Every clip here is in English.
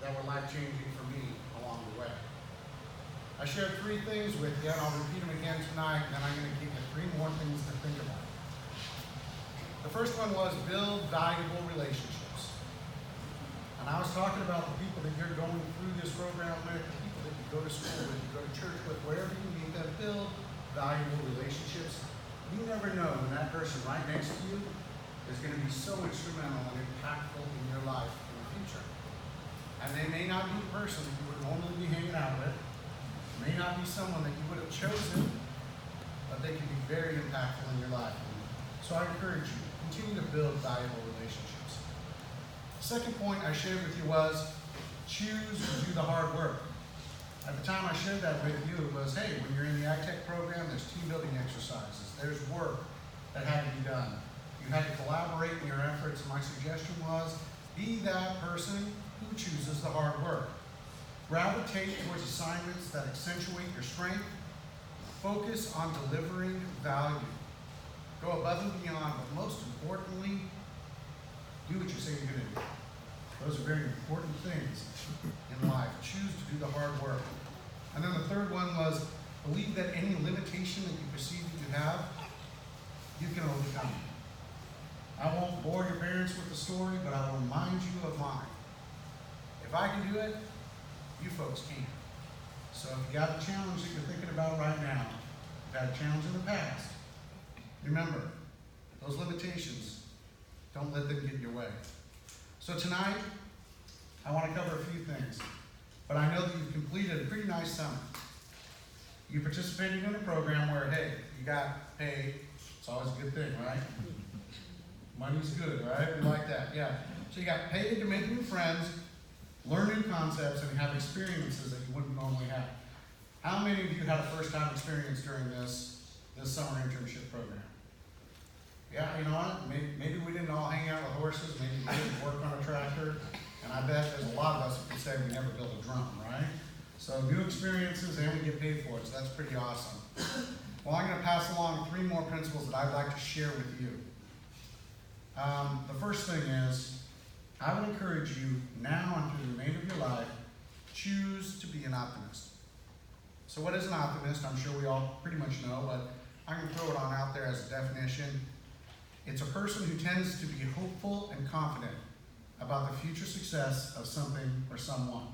that were life-changing for me along the way. I shared 3 things with you, and I'll repeat them again tonight, and then I'm going to give you 3 more things to think about. The first one was build valuable relationships. And I was talking about the people that you're going through this program with, the people that you go to school with, you go to church with, wherever you meet them, build valuable relationships. You never know when that person right next to you is going to be so instrumental and impactful in your life in the future. And they may not be the person that you would normally be hanging out with, may not be someone that you would have chosen, but they can be very impactful in your life. So I encourage you, continue to build valuable relationships. The second point I shared with you was choose to do the hard work. At the time I shared that with you, it was, hey, when you're in the AgTech program, there's team building exercises, there's work that had to be done. You had to collaborate in your efforts, and my suggestion was, be that person who chooses the hard work. Gravitate towards assignments that accentuate your strength. Focus on delivering value. Go above and beyond, but most importantly, do what you say you're going to do. Those are very important things in life. Choose to do the hard work. And then the third one was believe that any limitation that you perceive that you have, you can overcome. I won't bore your parents with the story, but I will remind you of mine. If I can do it, you folks can. So if you got a challenge that you're thinking about right now, you've had a challenge in the past, remember, those limitations, don't let them get in your way. So tonight, I want to cover a few things, but I know that you've completed a pretty nice summer. You participated in a program where, hey, you got paid. It's always a good thing, right? Money's good, right? We like that, yeah. So you got paid to make new friends, learn new concepts, and have experiences that you wouldn't normally have. How many of you had a first-time experience during this summer internship program? Yeah, you know what? Maybe we didn't all hang out with horses, maybe we didn't work on a tractor, and I bet there's a lot of us who could say we never built a drum, right? So new experiences, and we get paid for it, so that's pretty awesome. Well, I'm going to pass along 3 more principles that I'd like to share with you. The first thing is, I would encourage you now and through the remainder of your life, choose to be an optimist. So what is an optimist? I'm sure we all pretty much know, but I'm going to throw it on out there as a definition. It's a person who tends to be hopeful and confident about the future success of something or someone.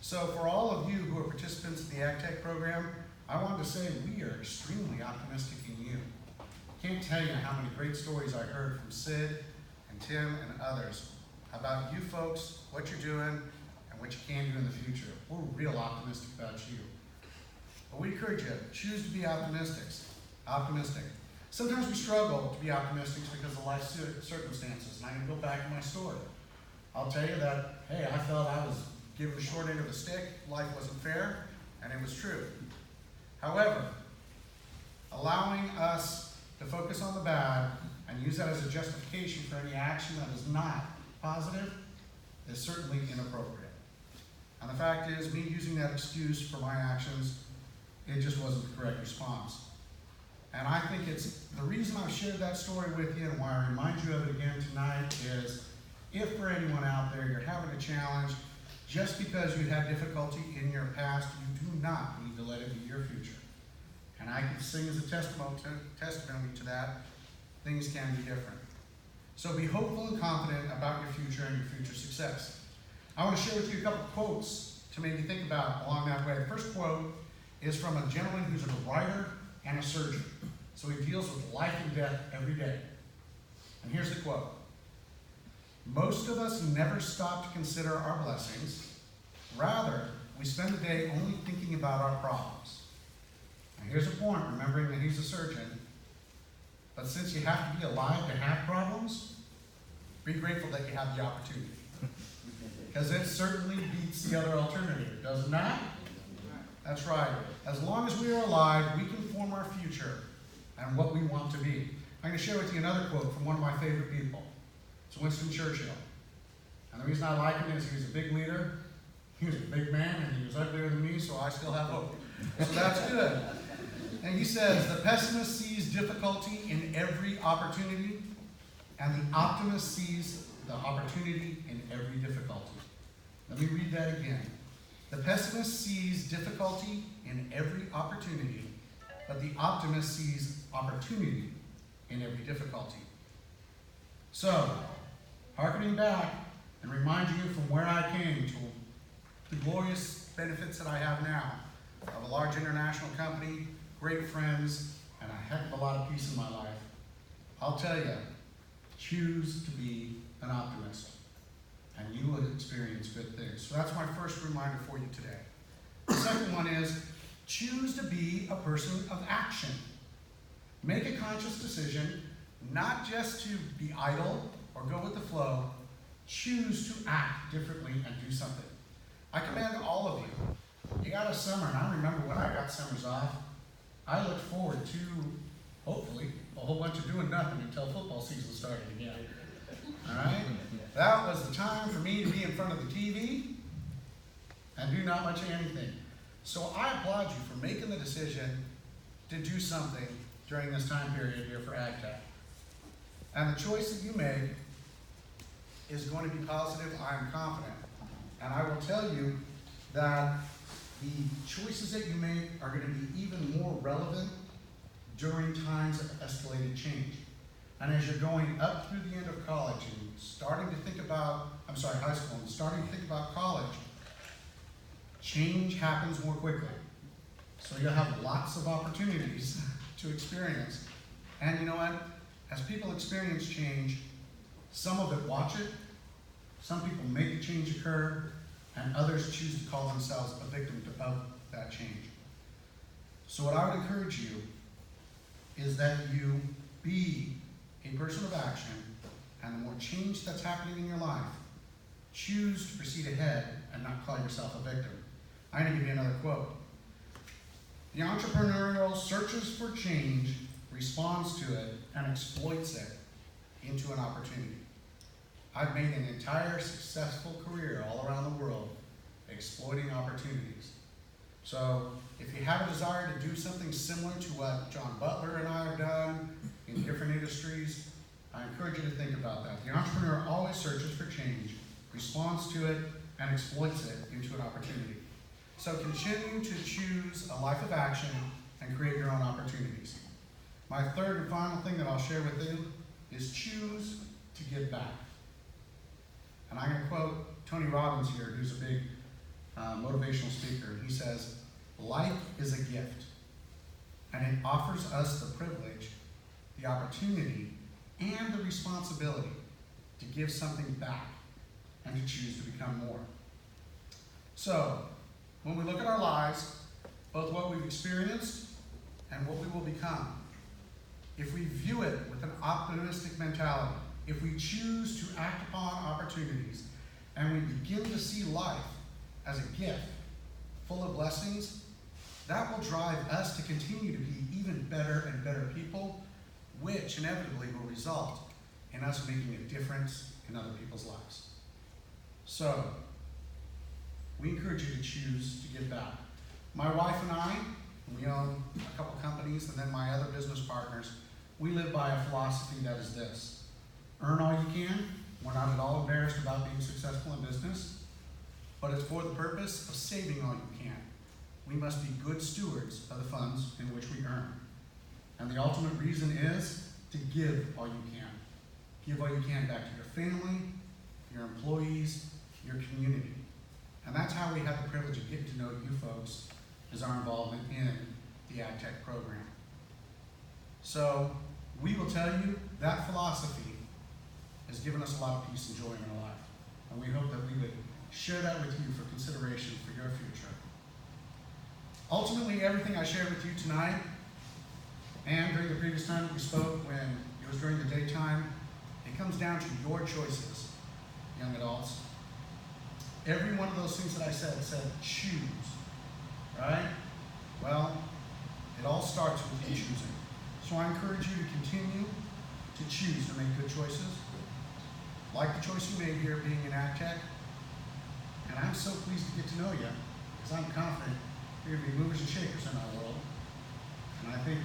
So for all of you who are participants in the AgTech program, I wanted to say we are extremely optimistic in you. Can't tell you how many great stories I heard from Sid and Tim and others about you folks, what you're doing, and what you can do in the future. We're real optimistic about you. But we encourage you, choose to be optimistic. Sometimes we struggle to be optimistic because of life circumstances, and I can go back to my story. I'll tell you that, hey, I felt I was given the short end of the stick, life wasn't fair, and it was true. However, allowing us to focus on the bad and use that as a justification for any action that is not positive is certainly inappropriate. And the fact is, me using that excuse for my actions, it just wasn't the correct response. And I think it's the reason I've shared that story with you and why I remind you of it again tonight is if for anyone out there you're having a challenge, just because you had difficulty in your past, you do not need to let it be your future. And I can sing as a testimony to that, things can be different. So be hopeful and confident about your future and your future success. I want to share with you a couple of quotes to maybe think about along that way. The first quote is from a gentleman who's a writer and a surgeon. So he deals with life and death every day. And here's the quote. Most of us never stop to consider our blessings. Rather, we spend the day only thinking about our problems. Now here's a point, remembering that he's a surgeon. But since you have to be alive to have problems, be grateful that you have the opportunity. Because it certainly beats the other alternative, does it not? That's right. As long as we are alive, we can form our future and what we want to be. I'm going to share with you another quote from one of my favorite people. It's Winston Churchill. And the reason I like him is he was a big leader, he was a big man, and he was uglier than me, so I still have hope. So that's good. And he says, the pessimist sees difficulty in every opportunity, and the optimist sees the opportunity in every difficulty. Let me read that again. The pessimist sees difficulty in every opportunity, but the optimist sees opportunity in every difficulty. So, hearkening back and reminding you from where I came to the glorious benefits that I have now of a large international company, great friends, and a heck of a lot of peace in my life, I'll tell you, choose to be an optimist, and you will experience good things. So that's my first reminder for you today. The second one is, choose to be a person of action. Make a conscious decision, not just to be idle or go with the flow. Choose to act differently and do something. I commend all of you. You got a summer, and I remember when I got summers off, I looked forward to, hopefully, a whole bunch of doing nothing until football season started again. All right? That was the time for me to be in front of the TV and do not much of anything. So I applaud you for making the decision to do something during this time period here for AgTech. And the choice that you made is going to be positive, I am confident. And I will tell you that the choices that you make are going to be even more relevant during times of escalated change. And as you're going up through the end of college and starting to think about, high school, and starting to think about college, change happens more quickly. So you'll have lots of opportunities to experience. And you know what? As people experience change, some of it watch it, some people make the change occur, and others choose to call themselves a victim of that change. So what I would encourage you is that you be a person of action, and the more change that's happening in your life, choose to proceed ahead and not call yourself a victim. I'm going to give you another quote. The entrepreneurial searches for change, responds to it, and exploits it into an opportunity. I've made an entire successful career all around the world exploiting opportunities. So if you have a desire to do something similar to what John Butler and I have done in different industries, I encourage you to think about that. The entrepreneur always searches for change, responds to it, and exploits it into an opportunity. So continue to choose a life of action and create your own opportunities. My third and final thing that I'll share with you is choose to give back. And I'm going to quote Tony Robbins here, who's a big motivational speaker. He says, "Life is a gift, and it offers us the privilege, the opportunity, and the responsibility to give something back and to choose to become more." So, when we look at our lives, both what we've experienced and what we will become, if we view it with an optimistic mentality, if we choose to act upon opportunities, and we begin to see life as a gift full of blessings, that will drive us to continue to be even better and better people, which inevitably will result in us making a difference in other people's lives. So, we encourage you to choose to give back. My wife and I, we own a couple companies, and then my other business partners, we live by a philosophy that is this: earn all you can. We're not at all embarrassed about being successful in business, but it's for the purpose of saving all you can. We must be good stewards of the funds in which we earn. And the ultimate reason is to give all you can. Give all you can back to your family, your employees, your community. And that's how we have the privilege of getting to know you folks, is our involvement in the AgTech program. So we will tell you that philosophy has given us a lot of peace and joy in our life. And we hope that we would share that with you for consideration for your future. Ultimately, everything I shared with you tonight and during the previous time that we spoke when it was during the daytime, it comes down to your choices, young adults. Every one of those things that I said choose, right? Well, it all starts with you choosing. So I encourage you to continue to choose to make good choices, like the choice you made here being in AgTech. And I'm so pleased to get to know you, because I'm confident you're going to be movers and shakers in our world. And I think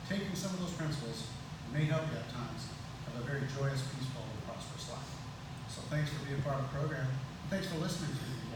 taking some of those principles may help you at times have a very joyous, peaceful, and prosperous life. So thanks for being part of the program. Thanks for listening to me.